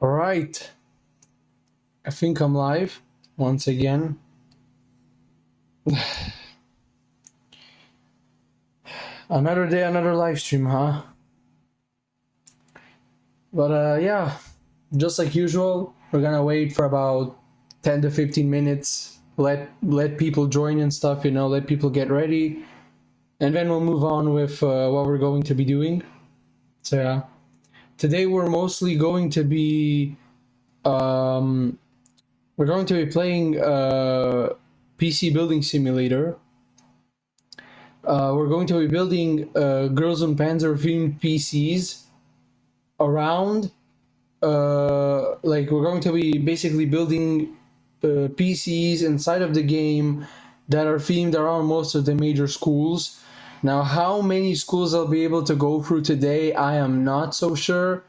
All right, I think I'm live once again. Another day, another live stream, huh? But yeah, just like usual, we're gonna wait for about 10 to 15 minutes. Let people join and stuff, let people get ready, and then we'll move on with what we're going to be doing. So yeah, today we're mostly going to be um, we're going to be playing PC building simulator. We're going to be building Girls Und Panzer themed PCs around, like we're going to be basically building PCs inside of the game that are themed around most of the major schools. Now, how many schools I'll be able to go through today, I am not so sure.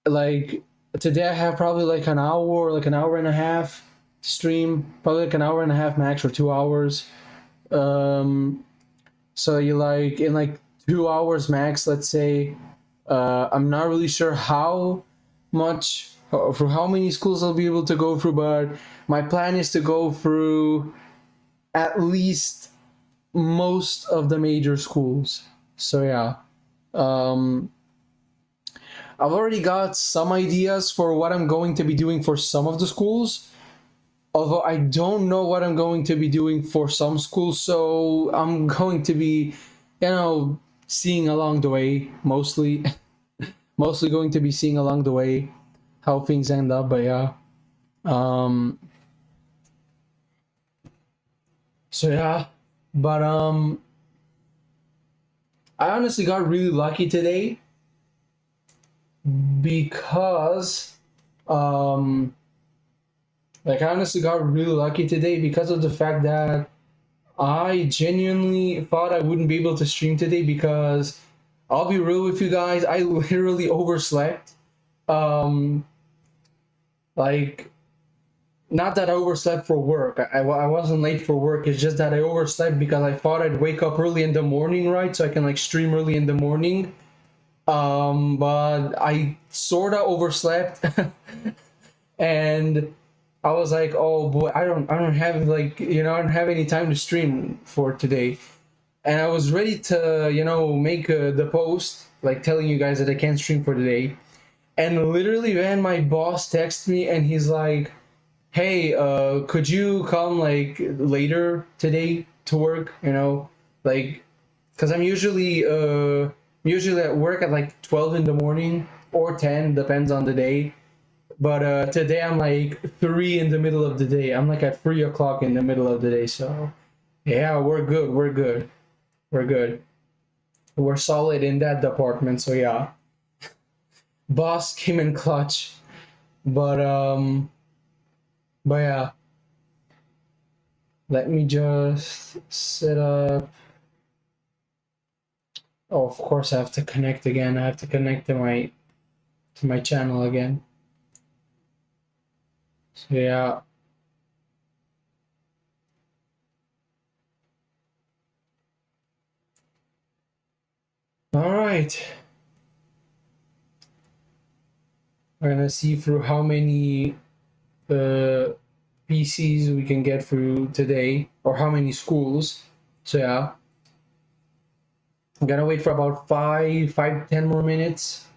Like today, I have probably like an hour, like an hour and a half to stream, probably like an hour and a half max or 2 hours. So you like in like 2 hours max, let's say. I'm not really sure how much for how many schools I'll be able to go through, but my plan is to go through at least most of the major schools. So yeah, um, I've already got some ideas for what I'm going to be doing for some of the schools. Although I don't know what I'm going to be doing for some schools, so I'm going to be, seeing along the way mostly. Mostly going to be seeing along the way how things end up, but yeah. Um, so yeah, but I honestly got really lucky today because I honestly got really lucky today because of the fact that I genuinely thought I wouldn't be able to stream today because I'll be real with you guys, I literally overslept. Um, like, not that I overslept for work. I wasn't late for work. It's just that I overslept because I thought I'd wake up early in the morning, right? So I can like stream early in the morning. But I sort of overslept, and I was like, oh boy, I don't have I don't have any time to stream for today. And I was ready to, make the post, like telling you guys that I can't stream for today. And literally, man, my boss texted me and he's like, hey, could you come like later today to work? Like, cause I'm usually at work at like 12 in the morning or 10, depends on the day. But today I'm like 3 in the middle of the day. I'm like at 3 o'clock in the middle of the day. So yeah, we're good. We're good. We're good. We're solid in that department. So yeah, boss came in clutch. But but yeah, let me just set up. Oh, of course I have to connect again. I have to connect to my channel again. So yeah. All right. We're gonna see through how many PCs we can get through today, or how many schools. So yeah, I'm gonna wait for about 10 more minutes,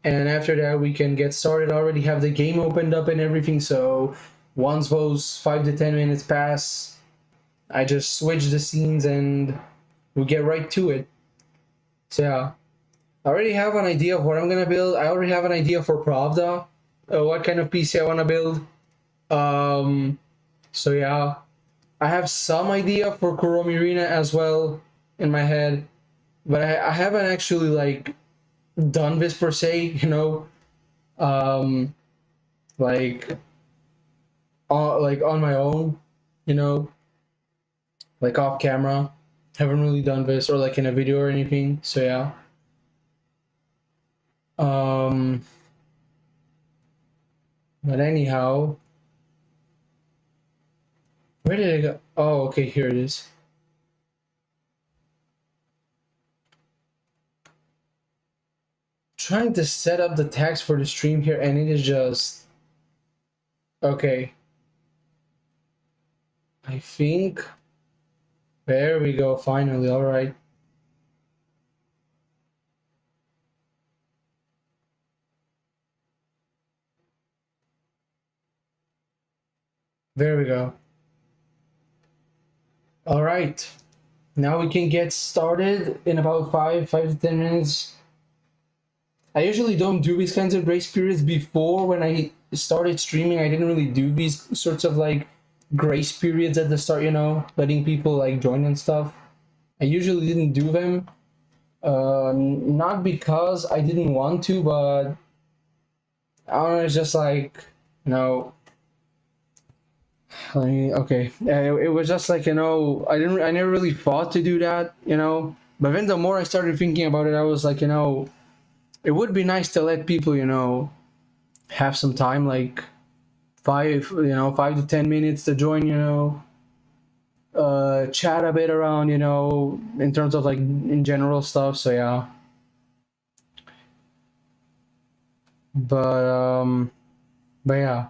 and after that we can get started. I already have the game opened up and everything, so once those 5 to 10 minutes pass, I just switch the scenes and we get right to it. So yeah, I already have an idea of what I'm gonna build. I already have an idea for Pravda, what kind of PC I want to build. So yeah, I have some idea for Kuromi Arena as well in my head, but I haven't actually like done this per se, um, like on my own, you know, like off camera. Haven't really done this or like in a video or anything. So yeah. But anyhow, where did it go? Oh, okay, here it is. trying to set up the text for the stream here, and it is just okay. I think there we go. Finally, all right. There we go. All right. Now we can get started in about 5 to 10 minutes. I usually don't do these kinds of grace periods. Before, when I started streaming, I didn't really do these sorts of like grace periods at the start, letting people like join and stuff. I usually didn't do them. Not because I didn't want to, but I don't know, it's just like, okay. It was just like, I never really thought to do that, but then the more I started thinking about it, I was like, it would be nice to let people, have some time, like 5 to 10 minutes to join, chat a bit around, in terms of like in general stuff. So yeah. But yeah.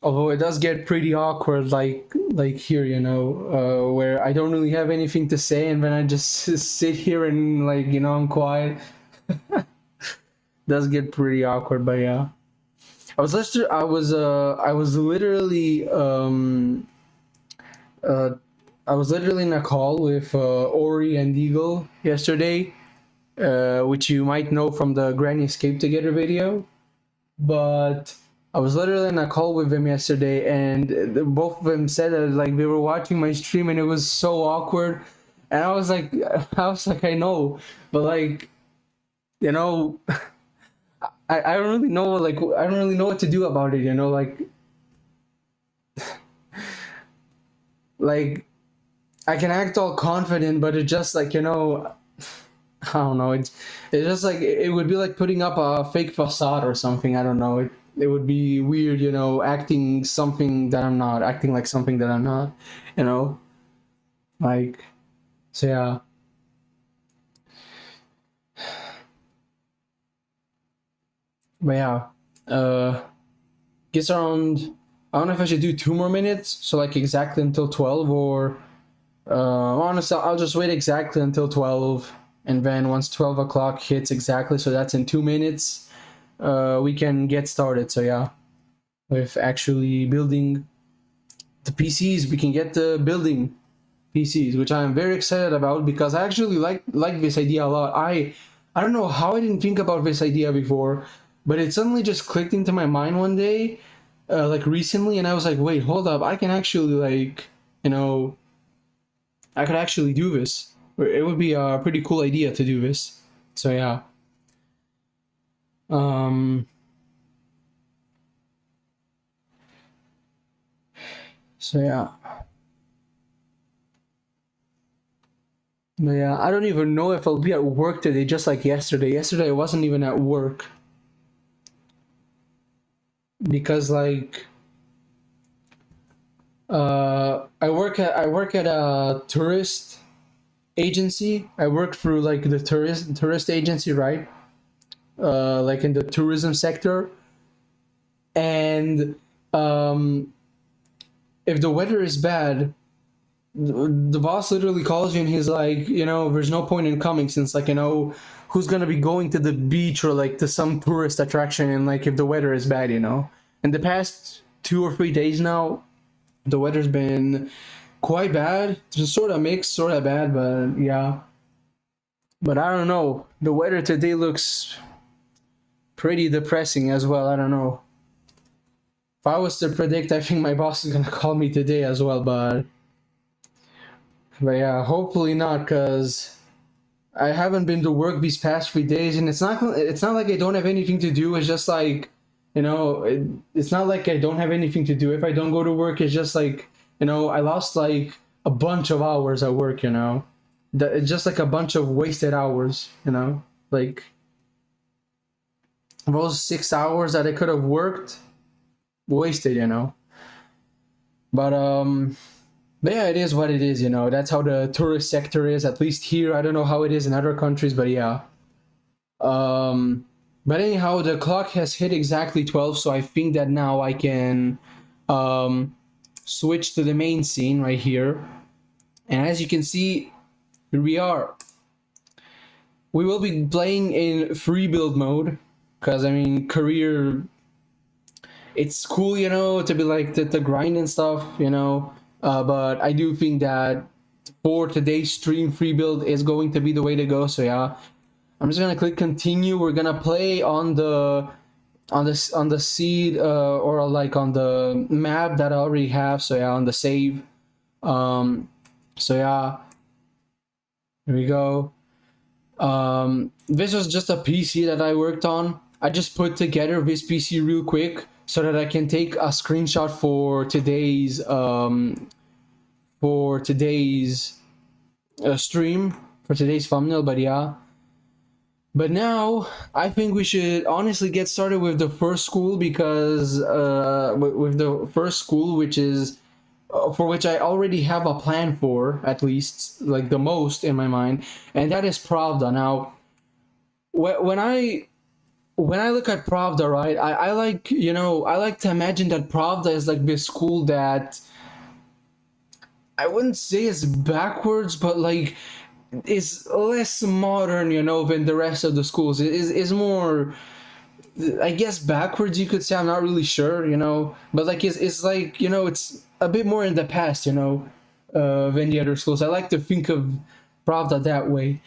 Although it does get pretty awkward, like here, where I don't really have anything to say, and then I just sit here and like, I'm quiet. Does get pretty awkward, but yeah. I was literally I was literally in a call with Ori and Eagle yesterday, which you might know from the Granny Escape Together video. But I was literally in a call with them yesterday, and both of them said that like they were watching my stream, and it was so awkward. And I know, but like, I don't really know, like I don't really know what to do about it, like I can act all confident, but it just like, I don't know. It's just like it would be like putting up a fake facade or something. I don't know. It would be weird, acting something that I'm not, acting like something that I'm not, like, so yeah. But yeah, guess around. I don't know if I should do 2 more minutes, so like exactly until 12, or honestly, I'll just wait exactly until 12, and then once 12 o'clock hits exactly, so that's in 2 minutes, we can get started. So yeah, with actually building the PCs, we can get the building PCs, which I'm very excited about because I actually like this idea a lot. I don't know how I didn't think about this idea before, but it suddenly just clicked into my mind one day, like recently, and I was like, wait, hold up, I can actually like, I could actually do this. It would be a pretty cool idea to do this. So yeah. Um. So yeah. But yeah, I don't even know if I'll be at work today, just like yesterday. Yesterday I wasn't even at work because like I work at a tourist agency. I work through like the tourist agency, right? Like in the tourism sector, and um, if the weather is bad, the boss literally calls you and he's like, there's no point in coming since like, who's gonna be going to the beach or like to some tourist attraction and like if the weather is bad, In the past 2 or 3 days now, the weather's been quite bad. Just sort of mixed, sort of bad, but yeah. But I don't know. The weather today looks pretty depressing as well. I don't know. If I was to predict, I think my boss is gonna call me today as well, but yeah, hopefully not, cause I haven't been to work these past 3 days, and it's not like I don't have anything to do. It's just like, it's not like I don't have anything to do if I don't go to work. It's just like, I lost like a bunch of hours at work. That it's just like a bunch of wasted hours. Like those 6 hours that I could have worked, wasted, you know. But but yeah, it is what it is, you know. That's how the tourist sector is, at least here. I don't know how it is in other countries, but yeah. Um, but anyhow, the clock has hit exactly 12, so I think that now I can um, switch to the main scene right here. And as you can see, here we are. We will be playing in free build mode, because I mean, career, it's cool, you know, to be like the grind and stuff, you know. But I do think that for today's stream, free build is going to be the way to go. So yeah, I'm just gonna click continue. We're gonna play on the seed or like on the map that I already have. So yeah, on the save. So yeah, here we go. This was just a PC that I worked on. I just put together this PC real quick so that I can take a screenshot for today's stream, for today's thumbnail. But yeah, but now I think we should honestly get started with the first school, because with the first school, which is for which I already have a plan for, at least like the most in my mind, and that is Pravda. Now, when I look at Pravda, right, I like, you know, I like to imagine that Pravda is like this school that I wouldn't say is backwards, but like is less modern, you know, than the rest of the schools. It is more, I guess, backwards, you could say. I'm not really sure, you know, but like it's like, you know, it's a bit more in the past, you know, than the other schools. I like to think of Pravda that way.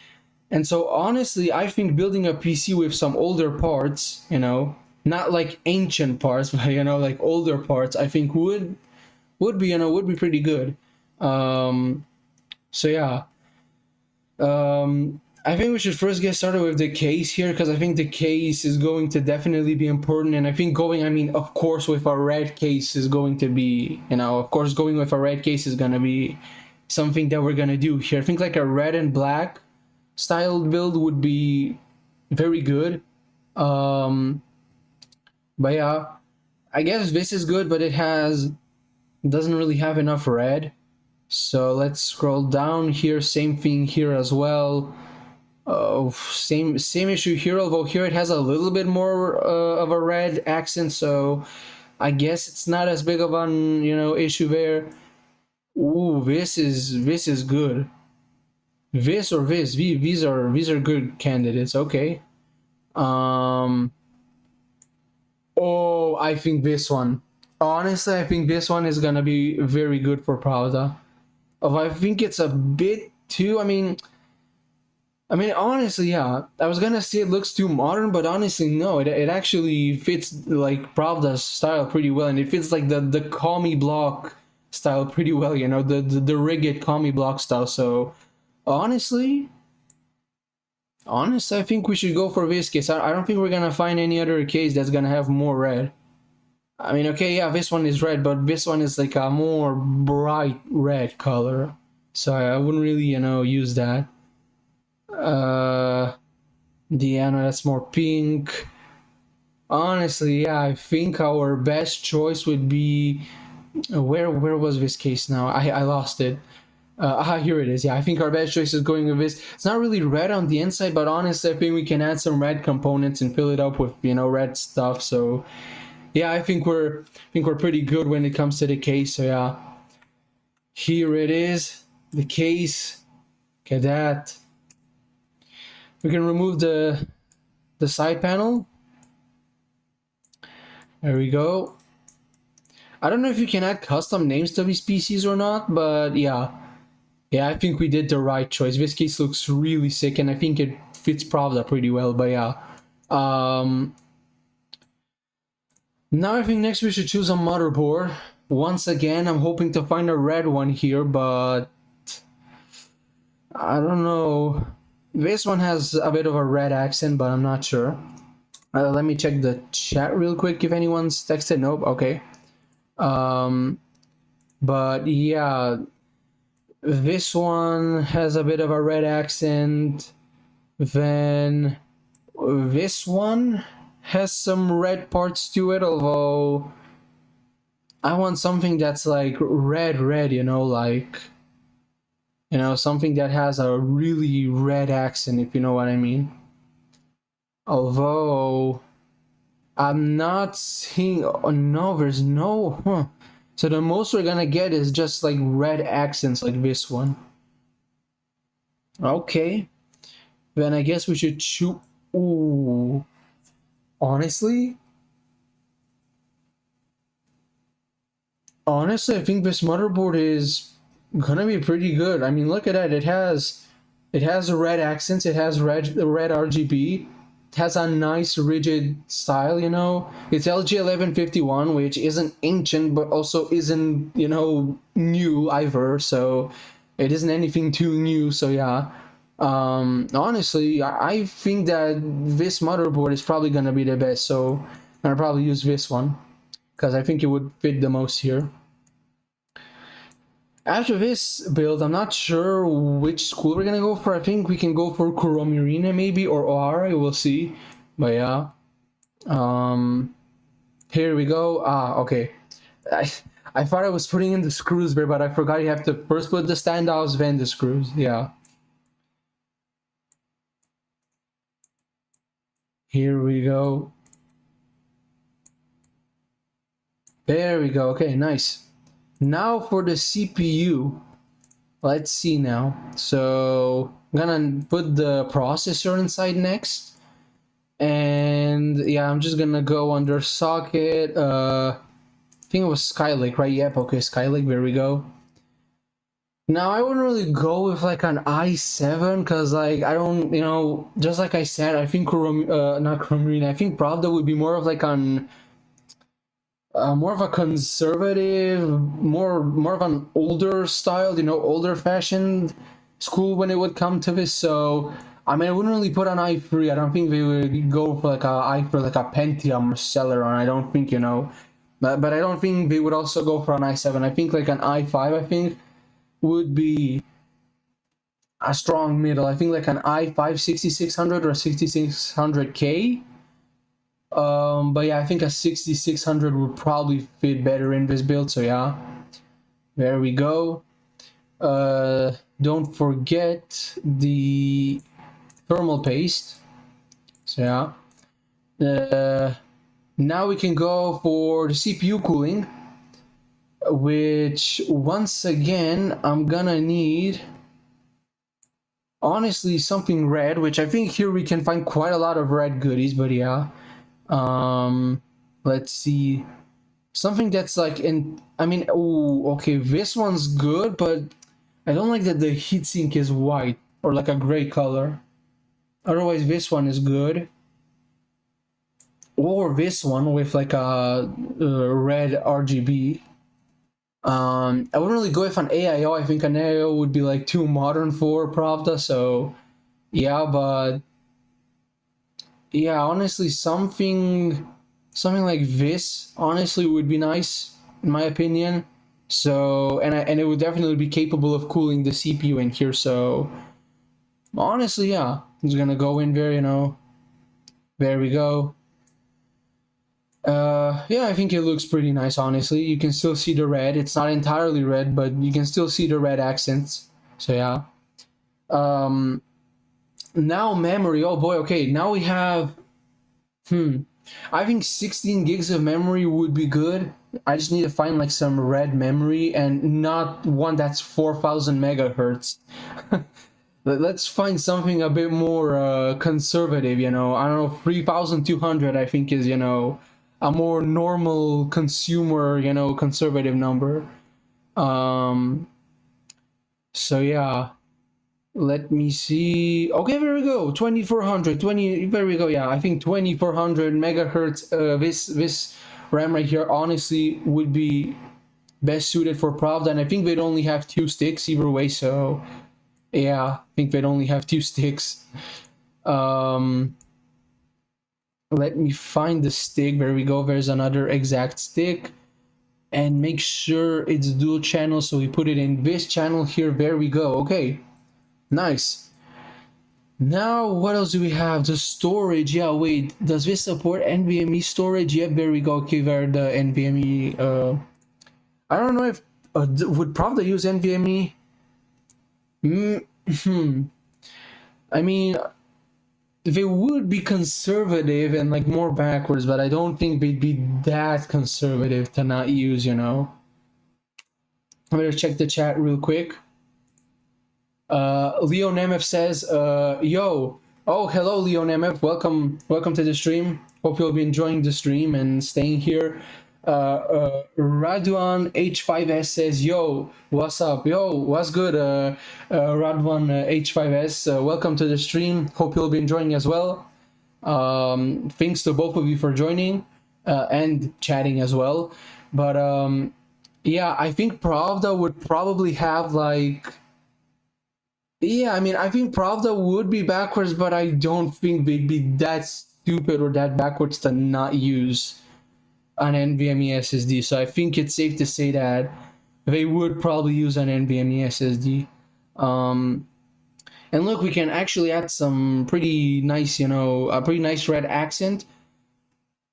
And so honestly, I think building a PC with some older parts, you know, not like ancient parts, but you know, like older parts, I think would be, you know, would be pretty good. So yeah. I think we should first get started with the case here, because I think the case is going to definitely be important. And I think I mean, of course, with a red case is going to be, you know, of course, going with a red case is going to be something that we're going to do here. I think like a red and black styled build would be very good. But yeah, I guess this is good, but doesn't really have enough red. So let's scroll down here. Same thing here as well. Same issue here, although here it has a little bit more of a red accent, so I guess it's not as big of an, you know, issue there. Ooh, this is good. This or this, these are good candidates. Okay. Oh, I think this one. Honestly, I think this one is gonna be very good for Pravda. I think it's a bit too. I mean, honestly, yeah. I was gonna say it looks too modern, but honestly, no. It actually fits like Pravda's style pretty well, and it fits like the commie block style pretty well. You know, the rigid commie block style. So, honestly, I think we should go for this case. I don't think we're gonna find any other case that's gonna have more red. I mean, okay, yeah, this one is red, but this one is like a more bright red color. So I wouldn't really, you know, use that. Deanna, that's more pink. Honestly, yeah, I think our best choice would be where was this case now? I lost it. Here it is. Yeah, I think our best choice is going with this. It's not really red on the inside, but honestly, I think we can add some red components and fill it up with, you know, red stuff. So yeah, I think we're pretty good when it comes to the case. So yeah, here it is, the case. Look at that. We can remove the side panel. There we go. I don't know if you can add custom names to these PCs or not, but yeah. Yeah, I think we did the right choice. This case looks really sick, and I think it fits Pravda pretty well, but yeah. Now I think next we should choose a motherboard. Once again, I'm hoping to find a red one here, but I don't know. This one has a bit of a red accent, but I'm not sure. Let me check the chat real quick if anyone's texted. Nope, okay. But yeah, this one has a bit of a red accent. Then this one has some red parts to it, although I want something that's like red, like, something that has a really red accent, if you know what I mean. Although I'm not seeing, oh no, there's no, huh. So the most we're gonna get is just like red accents like this one. Okay, then I guess we should choose. Ooh, honestly, honestly, I think this motherboard is gonna be pretty good. I mean, look at that. It has red accents. It has red RGB. It has a nice rigid style. It's LG 1151, which isn't ancient, but also isn't new either. So it isn't anything too new. So yeah. Honestly, I think that this motherboard is probably gonna be the best. So I'll probably use this one because I think it would fit the most here. After this build, I'm not sure which school we're gonna go for. I think we can go for Kuromirine maybe, or Ohara, we'll see. But yeah. Here we go. Okay. I, I thought I was putting in the screws there, but I forgot you have to first put the standoffs, then the screws. Yeah. Here we go. There we go. Okay, nice. Now for the CPU. Let's see now. So I'm gonna put the processor inside next. And yeah, I'm just gonna go under socket. I think it was Skylake, right? Yep, okay, Skylake, there we go. Now I wouldn't really go with like an i7 because like I don't, just like I said, I think not Chromarine, I think Pravda would be more of like an more of a conservative, more of an older style, older fashioned school when it would come to this. So I mean, I wouldn't really put an i3. I don't think they would go for like a Pentium or Celeron. I don't think but I don't think they would also go for an i7. I think like an i5. I think would be a strong middle. I think like an i5 6600 or 6600K. But yeah, I think a 6600 would probably fit better in this build. So yeah, there we go. Don't forget the thermal paste. So yeah. Now we can go for the CPU cooling, which once again I'm gonna need honestly something red, which I think here we can find quite a lot of red goodies. But yeah. Let's see, something that's like I mean, oh, okay, this one's good, but I don't like that the heatsink is white or like a gray color. Otherwise, this one is good. Or this one with like a red RGB. I wouldn't really go with an AIO. I think an AIO would be like too modern for Pravda. So yeah, but yeah, honestly, something like this honestly would be nice in my opinion. So and it would definitely be capable of cooling the CPU in here. So honestly, yeah, it's gonna go in there. There we go. Yeah, I think it looks pretty nice. Honestly, you can still see the red. It's not entirely red, but you can still see the red accents. So yeah. Now memory. Oh boy. Okay, now we have I think 16 gigs of memory would be good. I just need to find like some red memory and not one that's 4000 megahertz. Let's find something a bit more conservative, I don't know, 3200 I think is, a more normal consumer, conservative number. So yeah. Let me see. Okay, there we go. 2400, there we go. Yeah, I think 2400 megahertz. This RAM right here honestly would be best suited for Pravda, and I think they'd only have 2 sticks either way. So yeah, I think they'd only have 2 sticks. Let me find the stick. There we go. There's another exact stick, and make sure it's dual channel. So we put it in this channel here. There we go. Okay. Nice. Now, what else do we have? The storage. Yeah, wait. Does this support NVMe storage? Yep, there we go. Okay, where the NVMe. I don't know if would probably use NVMe. Hmm. I mean, they would be conservative and like more backwards, but I don't think they'd be that conservative to not use. I'm gonna check the chat real quick. Leo Nemeth says, yo, oh, hello, Leo Nemeth. Welcome to the stream. Hope you'll be enjoying the stream and staying here. Radwan H5S says, yo, what's up? Yo, what's good? Radwan H5S, welcome to the stream. Hope you'll be enjoying as well. Thanks to both of you for joining and chatting as well. But yeah, I think Pravda would probably have like. Yeah, I mean, I think Pravda would be backwards, but I don't think they'd be that stupid or that backwards to not use an NVMe SSD. So I think it's safe to say that they would probably use an NVMe SSD. And look, we can actually add some pretty nice, a pretty nice red accent.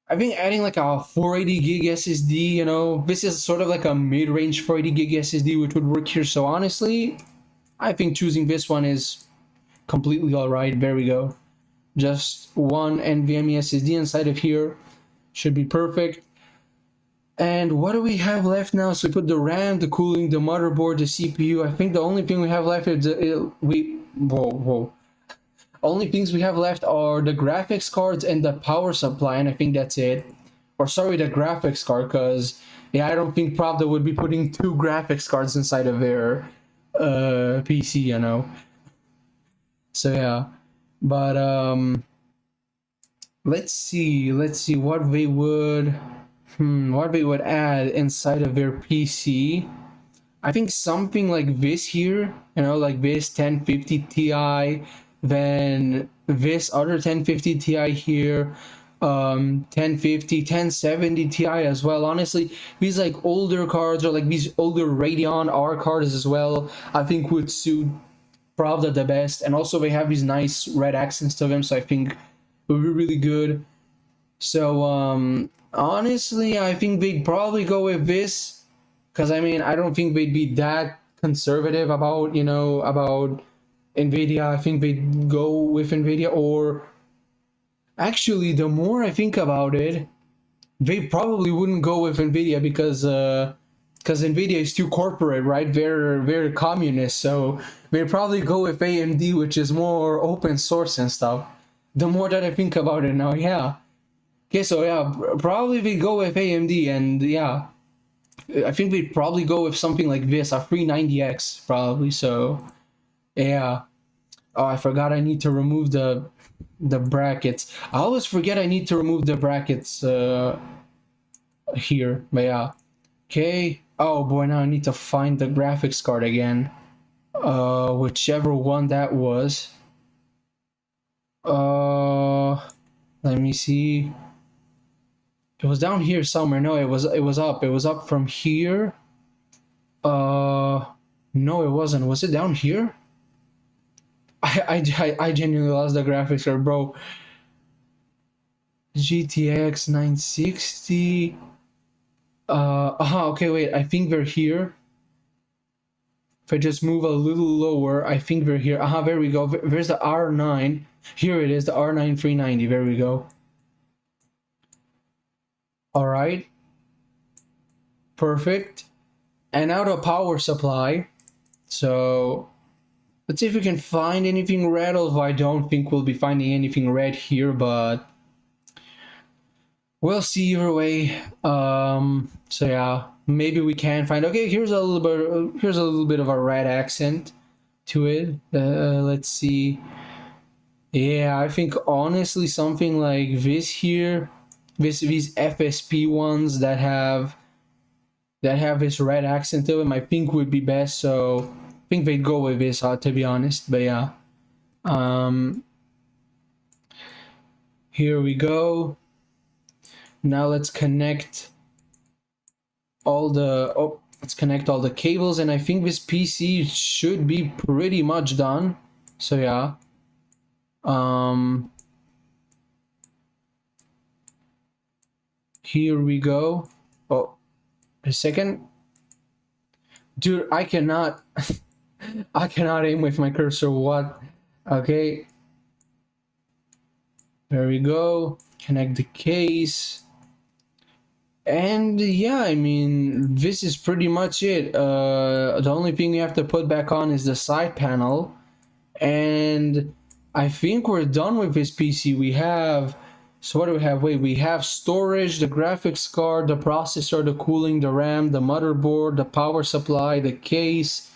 I think adding like a 480 gig SSD, this is sort of like a mid-range 480 gig SSD, which would work here. So honestly, I think choosing this one is completely all right. There we go. Just one NVMe SSD inside of here should be perfect. And what do we have left now? So we put the RAM, the cooling, the motherboard, the CPU. I think the only thing we have left is only things we have left are the graphics cards and the power supply, and I think that's it. Or sorry, the graphics card, because yeah, I don't think Pravda would be putting two graphics cards inside of their PC. So yeah, but let's see what they would add inside of their PC. I think something like this here, like this 1050 Ti, then this other 1050 Ti here, 1050, 1070 Ti as well. Honestly, these like older cards or like these older Radeon R cards as well, I think would suit Pravda the best. And also they have these nice red accents to them, so I think it would be really good. So honestly, I think they'd probably go with this, because I mean, I don't think they'd be that conservative about about Nvidia. I think they'd go with Nvidia, or actually, the more I think about it, they probably wouldn't go with Nvidia because Nvidia is too corporate, right? They're communist, so they probably go with AMD, which is more open source and stuff. The more that I think about it now, yeah. Okay, so yeah, probably we go with AMD, and yeah, I think we'd probably go with something like this, a 390X probably. So yeah. Oh, I forgot I need to remove the brackets. I always forget I need to remove the brackets here, but yeah. Okay. Oh boy, now I need to find the graphics card again. Whichever one that was. Let me see. It was down here somewhere. No, it was up. It was up from here. No, it wasn't. Was it down here? I genuinely lost the graphics card, bro. GTX 960. Okay, wait. I think they're here. If I just move a little lower, I think they're here. There we go. There's the R9. Here it is, the R9 390. There we go. All right. Perfect. And now the power supply. So let's see if we can find anything red, although I don't think we'll be finding anything red here, but we'll see either way. So yeah, maybe we can find. Okay, here's a little bit of a red accent to it. Let's see. Yeah, I think honestly something like this here, these FSP ones that have this red accent to them, I think would be best. So I think they'd go with this, to be honest. But yeah, here we go. Now let's connect all the cables, and I think this PC should be pretty much done. So yeah. Um, here we go. Oh, a second. Dude, I cannot I cannot aim with my cursor. What? Okay, there we go. Connect the case. And yeah, I mean, this is pretty much it. The only thing we have to put back on is the side panel. And I think we're done with this PC. We have, so what do we have? Wait, we have storage, the graphics card, the processor, the cooling, the RAM, the motherboard, the power supply, the case.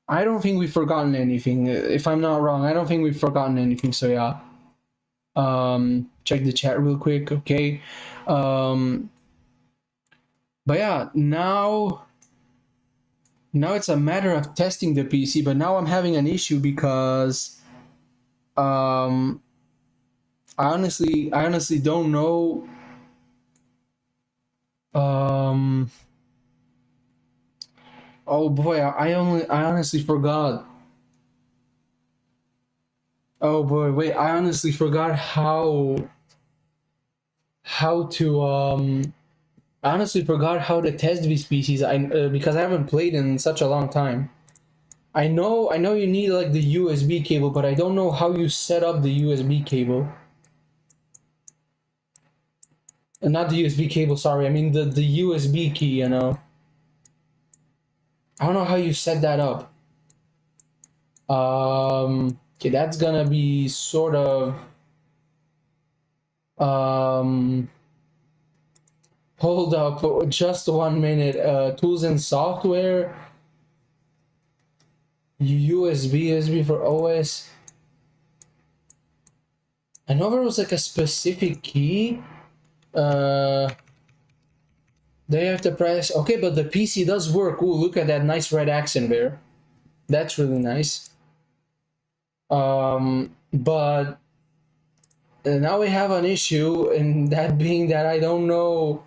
I don't think we've forgotten anything. If I'm not wrong, I don't think we've forgotten anything. So yeah. Check the chat real quick. Okay. But yeah, now it's a matter of testing the PC. But now I'm having an issue because um, I honestly don't know. Um, oh boy, I honestly forgot. Oh boy, wait, I honestly forgot how to I honestly forgot how to test these species. Because I haven't played in such a long time. I know you need like the USB cable, but I don't know how you set up the USB cable. Not the USB cable, sorry. I mean the USB key, you know. I don't know how you set that up. Okay, that's gonna be sort of um hold up just 1 minute. Tools and software. USB for OS. I know there was like a specific key. They have to press. Okay, but the PC does work. Ooh, look at that nice red accent there. That's really nice. But now we have an issue, and that being that I don't know.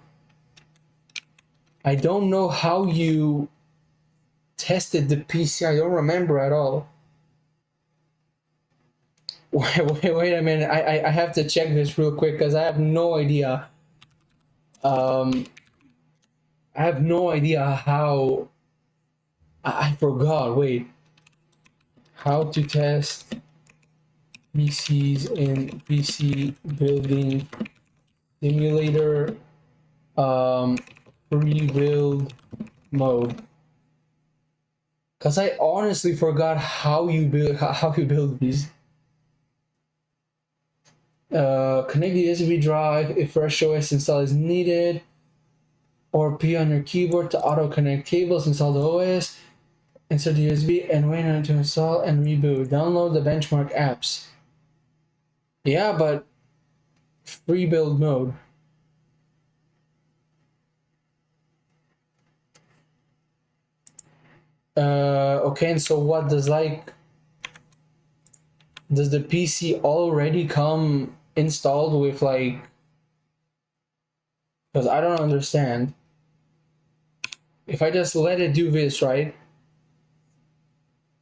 I don't know how you tested the PC. I don't remember at all. Wait a minute. I have to check this real quick because I have no idea. Um, I have no idea how. I forgot. Wait. How to test PCs in PC building simulator pre-build mode. Cause I honestly forgot how you build these. Connect the USB drive if fresh OS install is needed, or P on your keyboard to auto connect cables, install the OS, insert the USB, and wait to install and reboot. Download the benchmark apps. Yeah, but free build mode. Okay, and so what does the PC already come installed with like, because I don't understand. If I just let it do this, right?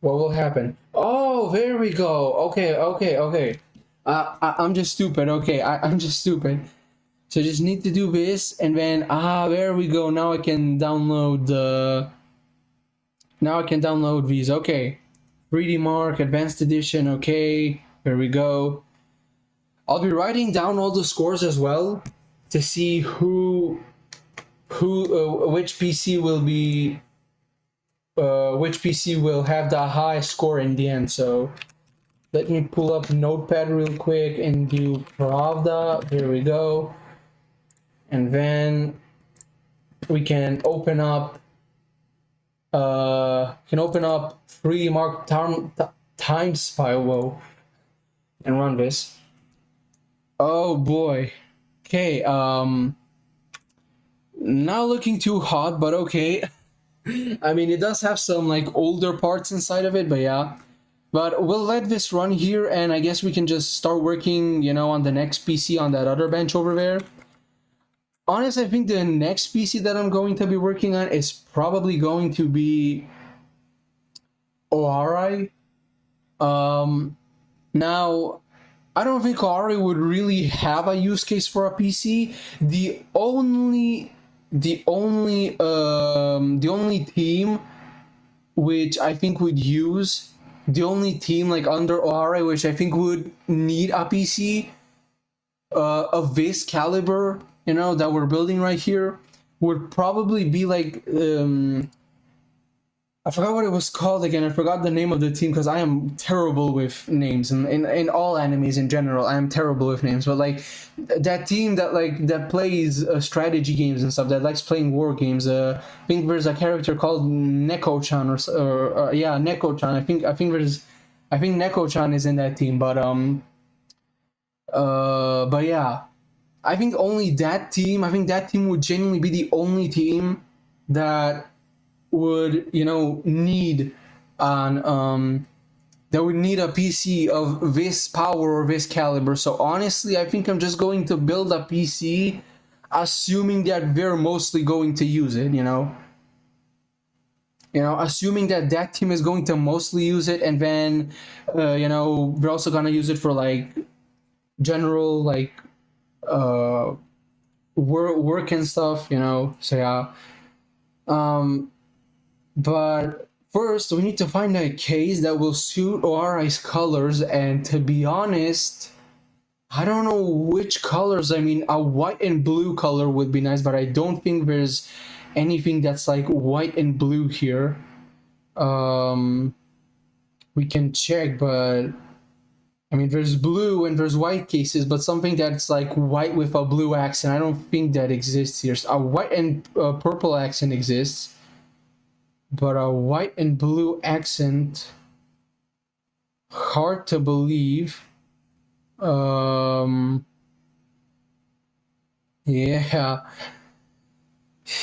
What will happen? Oh, there we go. Okay. I'm just stupid. Okay, I'm just stupid. So just need to do this, and then there we go. Now I can download these. Okay, 3D Mark Advanced Edition. Okay, there we go. I'll be writing down all the scores as well to see which PC will be which PC will have the highest score in the end. So let me pull up Notepad real quick and do Pravda. There we go. And then we can open up 3D Mark times file. Whoa, and run this. Oh boy. Okay, not looking too hot, but okay. I mean, it does have some like older parts inside of it, but yeah. But we'll let this run here, and I guess we can just start working, on the next PC on that other bench over there. Honestly, I think the next PC that I'm going to be working on is probably going to be ORI. Now, I don't think Ari would really have a use case for a PC. The only team which I think would use the only team like under O'Hara which I think would need a PC of this caliber, that we're building right here, would probably be like I forgot what it was called again. I forgot the name of the team because I am terrible with names, and in all animes in general, I am terrible with names. But like that team that plays strategy games and stuff, that likes playing war games. I think there's a character called Neko-chan or yeah, Neko-chan. I think Neko-chan is in that team, but yeah, I think only that team. I think that team would genuinely be the only team that would need an that would need a PC of this power or this caliber. So honestly, I think I'm just going to build a PC, assuming that they're mostly going to use it. Assuming that that team is going to mostly use it, and then they're also gonna use it for like general like work and stuff. So yeah. But first, we need to find a case that will suit ORI's colors, and to be honest, I don't know which colors. I mean, a white and blue color would be nice, but I don't think there's anything that's like white and blue here. We can check, but I mean, there's blue and there's white cases, but something that's like white with a blue accent, I don't think that exists here. A white and purple accent exists. But a white and blue accent, hard to believe. Yeah.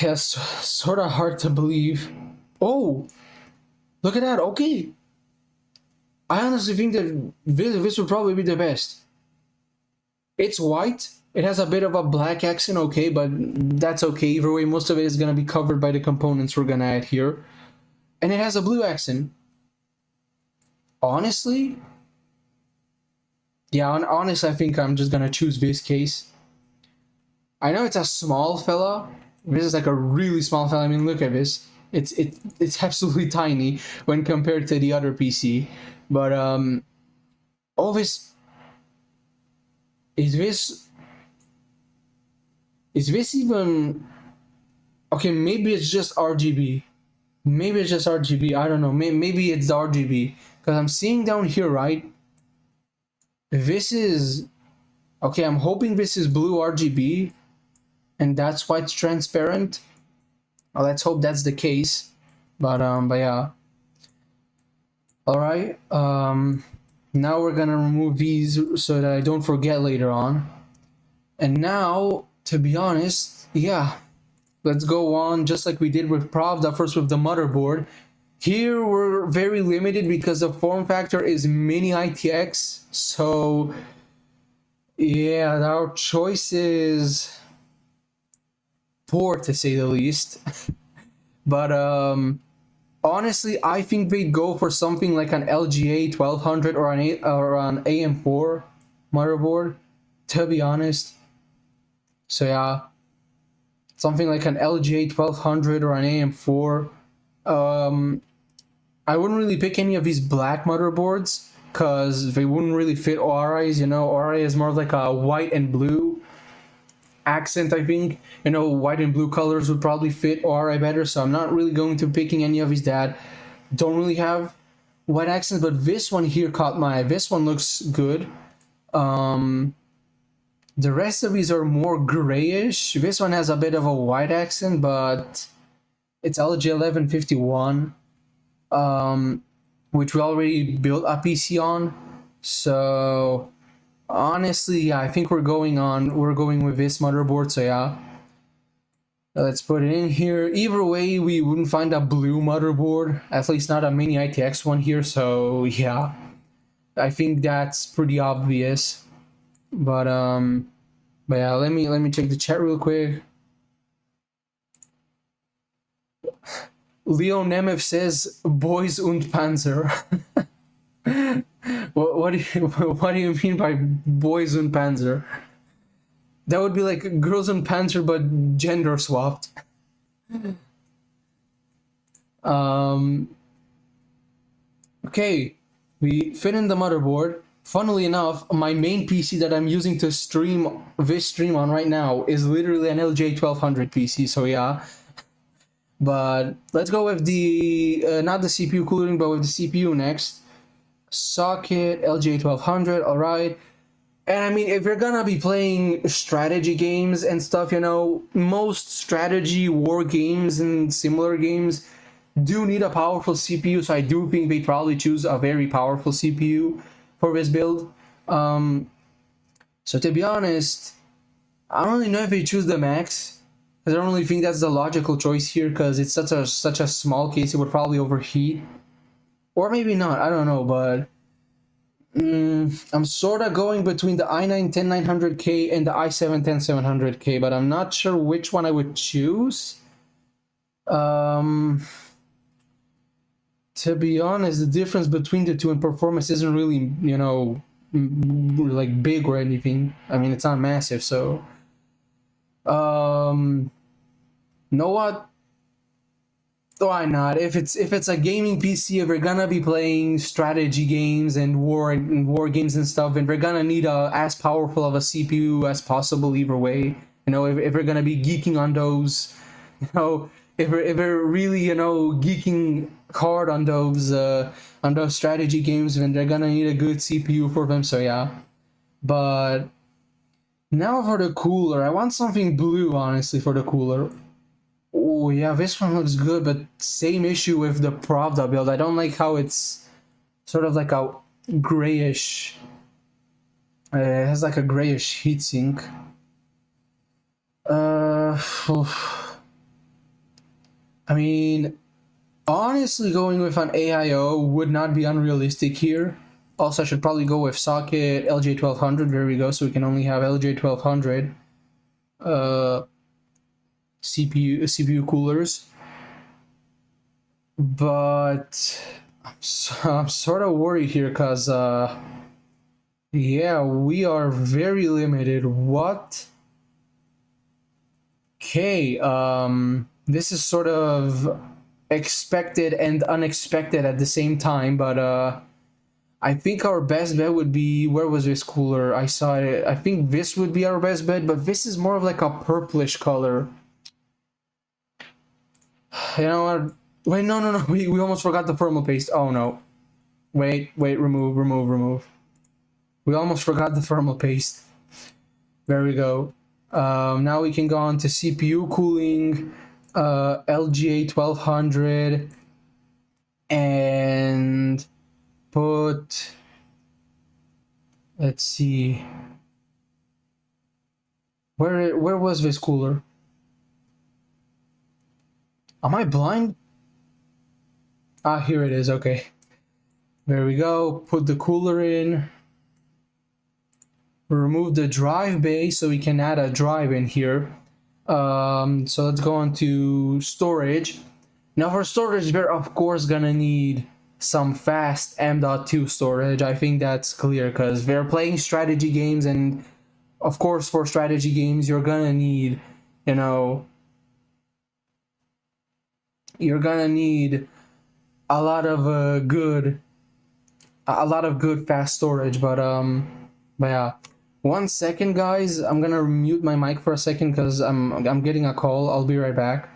Yes, sort of hard to believe. Oh, look at that. Okay. I honestly think that this would probably be the best. It's white. It has a bit of a black accent, okay, but that's okay. Either way, most of it is going to be covered by the components we're going to add here. And it has a blue accent. Honestly? Yeah, honestly, I think I'm just gonna choose this case. I know it's a small fella. This is like a really small fella. I mean, look at this. It's absolutely tiny when compared to the other PC. But all this is this even okay? Maybe it's just RGB. Maybe it's just RGB. I don't know. Maybe it's the RGB. Because I'm seeing down here, right? This is... Okay, I'm hoping this is blue RGB. And that's why it's transparent. Well, let's hope that's the case. But yeah. Alright. Now we're gonna remove these so that I don't forget later on. And now, to be honest, yeah. Let's go on just like we did with Pravda, first with the motherboard. Here we're very limited because the form factor is mini ITX. So yeah, our choice is poor to say the least. But honestly, I think they'd go for something like an LGA 1200 or an AM4 motherboard, to be honest. So yeah. Something like an LGA 1200 or an AM4. I wouldn't really pick any of these black motherboards because they wouldn't really fit ORI's. ORI is more like a white and blue accent, I think. White and blue colors would probably fit ORI better, so I'm not really going to be picking any of these that don't really have white accents, but this one here caught my eye. This one looks good. The rest of these are more grayish. This one has a bit of a white accent, but it's LG1151, which we already built a PC on. So honestly, yeah, I think we're going with this motherboard. So yeah, let's put it in here. Either way, we wouldn't find a blue motherboard, at least not a mini ITX one here. So yeah, I think that's pretty obvious. But yeah, let me check the chat real quick. Leo Nemeth says Boys und Panzer. What do you what do you mean by Boys und Panzer? That would be like Girls and Panzer, but gender swapped. Um, okay, we fit in the motherboard. Funnily enough, my main PC that I'm using to stream this stream on right now is literally an LJ 1200 PC. So yeah, but let's go with the not the CPU cooling, but with the CPU next. Socket LJ 1200. All right. And I mean, if you're gonna be playing strategy games and stuff, you know, most strategy war games and similar games do need a powerful CPU. So I do think they probably choose a very powerful CPU for this build. Um, so to be honest, I don't really know if they choose the max, because I don't really think that's the logical choice here, because it's such a small case, it would probably overheat, or maybe not. I don't know, but. I'm sort of going between the i9 10900K and the i7 10700K, but I'm not sure which one I would choose. To be honest, the difference between the two in performance isn't really, you know, like big or anything. I mean, it's not massive, so. Know what? Why not? If it's a gaming PC, if we're gonna be playing strategy games and war games and stuff, and we're gonna need a as powerful of a CPU as possible either way. You know, if we're gonna be geeking on those, you know, if we're really, you know, geeking hard on those strategy games, then they're gonna need a good CPU for them. So yeah, but now for the cooler, I want something blue, honestly, for the cooler. Oh yeah, this one looks good, but same issue with the Pravda build. I don't like how it's sort of like a grayish. It has like a grayish heatsink. Uh, I mean, honestly, going with an AIO would not be unrealistic here. Also, I should probably go with socket LJ 1200. There we go. So we can only have LJ 1200. CPU coolers. But I'm sort of worried here because yeah, we are very limited. What? Okay, this is sort of expected and unexpected at the same time, but I think our best bet would be, where was this cooler? I saw it. I think this would be our best bet, but this is more of like a purplish color. You know what? Wait, no. We almost forgot the thermal paste. Oh no. Wait, remove. We almost forgot the thermal paste. There we go. Now we can go on to CPU cooling, LGA 1200, and put, let's see, where was this cooler? Am I blind? Ah, here it is. Okay, there we go. Put the cooler in. Remove the drive bay so we can add a drive in here. So let's go on to storage. Now for storage, we're of course gonna need some fast M.2 storage. I think that's clear because we're playing strategy games, and of course for strategy games you're gonna need, you know, you're gonna need a lot of good fast storage. But yeah. 1 second, guys. I'm gonna mute my mic for a second because I'm getting a call. I'll be right back.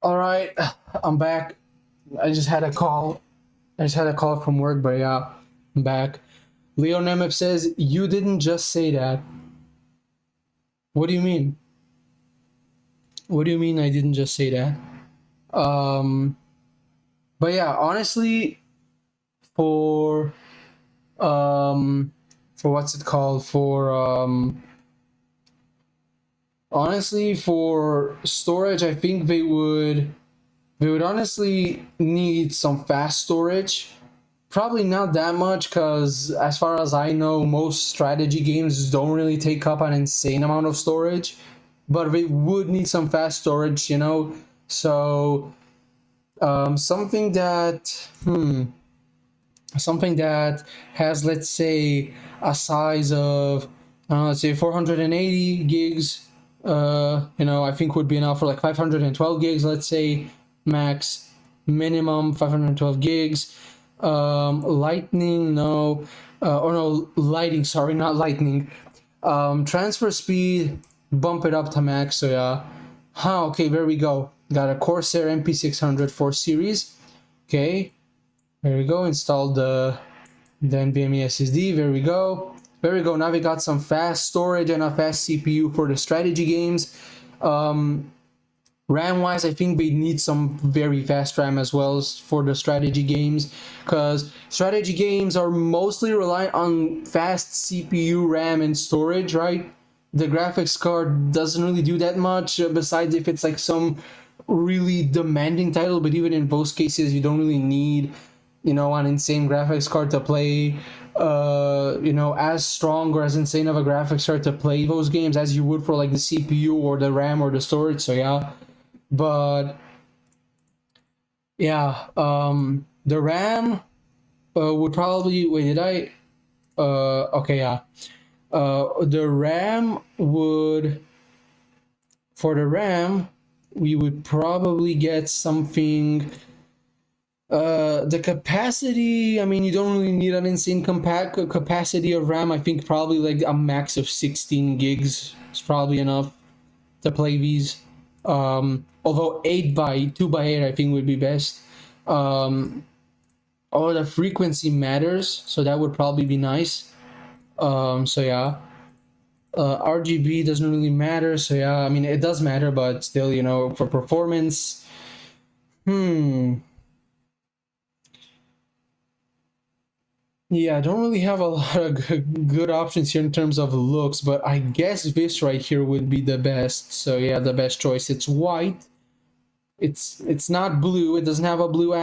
All right, I'm back. I just had a call. I just had a call from work, but yeah, I'm back. Leo Nemeth says, "You didn't just say that." What do you mean? What do you mean I didn't just say that? Um, but yeah, honestly, for for what's it called? Honestly, for storage, I think they would honestly need some fast storage. Probably not that much, because as far as I know, most strategy games don't really take up an insane amount of storage. But they would need some fast storage, you know? So, something something that has, let's say, a size of, let's say 480 gigs, I think would be enough for like 512 gigs, let's say, max, minimum 512 gigs. Lightning, no, or no, lighting, sorry, not lightning. Transfer speed, bump it up to max, so yeah. Okay, there we go. Got a Corsair MP600 4 series. Okay, there we go. Installed the NVMe SSD. There we go. There we go. Now we got some fast storage and a fast CPU for the strategy games. RAM wise, I think they need some very fast RAM as well for the strategy games, because strategy games are mostly reliant on fast CPU, RAM, and storage, right? The graphics card doesn't really do that much, besides if it's like some really demanding title, but even in those cases, you don't really need, an insane graphics card to play, as strong or as insane of a graphics card to play those games as you would for like the CPU or the RAM or the storage, so yeah. But yeah, the RAM would probably, wait, did I? Okay, yeah. The RAM would, for the RAM, we would probably get something. The capacity, I mean, you don't really need an insane capacity of RAM. I think probably like a max of 16 gigs is probably enough to play these. Although 2x8 I think would be best. The frequency matters, so that would probably be nice. So yeah. RGB doesn't really matter, so yeah, I mean, it does matter, but still, for performance, yeah, I don't really have a lot of good options here in terms of looks, but I guess this right here would be the best. So yeah, the best choice. It's white. It's not blue. It doesn't have a blue